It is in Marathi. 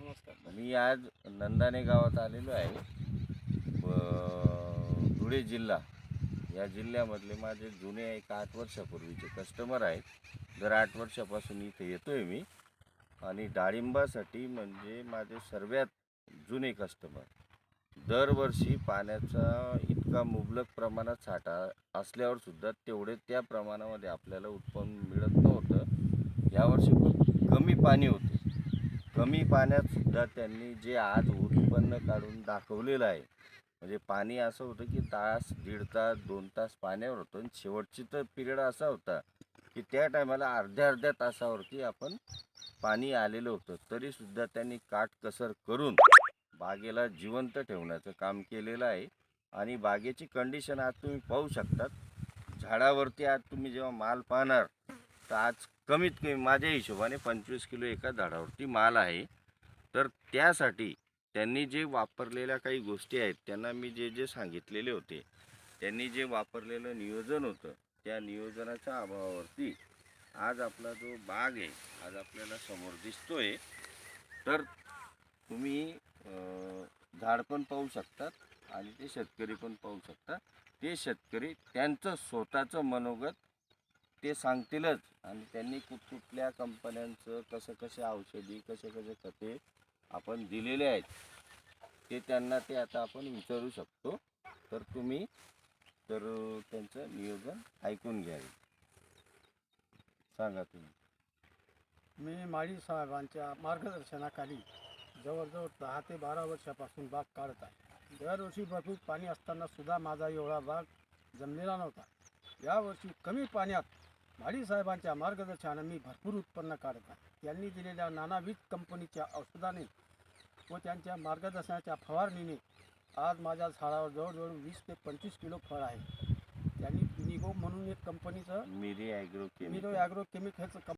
नमस्कार. मी आज नंदाने गावात आलेलो आहे. धुळे जिल्हा या जिल्ह्यामधले माझे जुने एक 8 वर्षापूर्वीचे कस्टमर आहेत. दर 8 वर्षापासून इथे येतोय मी आणि डाळिंबासाठी म्हणजे माझे सर्वात जुने कस्टमर. दरवर्षी पाण्याचा इतका मुबलक प्रमाणात साठा असल्यावर सुद्धा तेवढे त्या प्रमाणामध्ये आपल्याला उत्पन्न मिळत नव्हतं. यावर्षी खूप कमी पाणी होते. कमी पाण्यात सुद्धा त्यांनी जे आज उत्पन्न काढून दाखवलेलं आहे, म्हणजे पाणी असं होतं की तास, दीड तास, 2 तास पाण्यावर होतं आणि शेवटची तर पिरियड असा होता की त्या टायमाला अर्ध्या तासावरती आपण पाणी आलेलं होतं. तरीसुद्धा त्यांनी काटकसर करून बागेला जिवंत ठेवण्याचं काम केलेलं आहे. आणि बागेची कंडिशन आज तुम्ही पाहू शकतात. झाडावरती आज तुम्ही जेव्हा माल पाहणार तर आज कमीत कमी माझ्या हिशोबाने 25 किलो एका झाडावरती माल आहे. तर त्यासाठी त्यांनी जे वापरलेल्या काही गोष्टी आहेत, त्यांना मी जे जे सांगितलेले होते, त्यांनी जे वापरलेलं नियोजन होतं, त्या नियोजनाच्या अभावावरती आज आपला जो बाग आहे आज आपल्याला समोर दिसतोय. तर तुम्ही झाड पण पाहू शकतात आणि ते शेतकरी पण पाहू शकतात. ते शेतकरी त्यांचं स्वतःचं मनोगत ते सांगतीलच आणि त्यांनी कुठकुठल्या कंपन्यांचं कसे औषधी कसे खते आपण दिलेले आहेत ते त्यांना ते आता आपण विचारू शकतो. तर तुम्ही त्यांचं नियोजन ऐकून घ्यावे. सांगा तुम्ही. मी माळी साहेबांच्या मार्गदर्शनाखाली जवळजवळ 10 ते 12 वर्षापासून बाग काढत आहे. दरवर्षी भरपूर पाणी असताना सुद्धा माझा एवढा बाग जमलेला नव्हता. यावर्षी कमी पाण्यात माळी साहेबांच्या मार्गदर्शनाने मी भरपूर उत्पन्न काढत आहे. त्यांनी दिलेल्या नानाविध कंपनीच्या औषधाने व त्यांच्या मार्गदर्शनाच्या फवारणीने आज माझ्या झाडावर जवळजवळ 20 ते 25 किलो फळ आहे. त्यांनी निगो म्हणून एक कंपनीचं मिरी ॲग्रो मिरो ॲग्रो केमिकल्सचं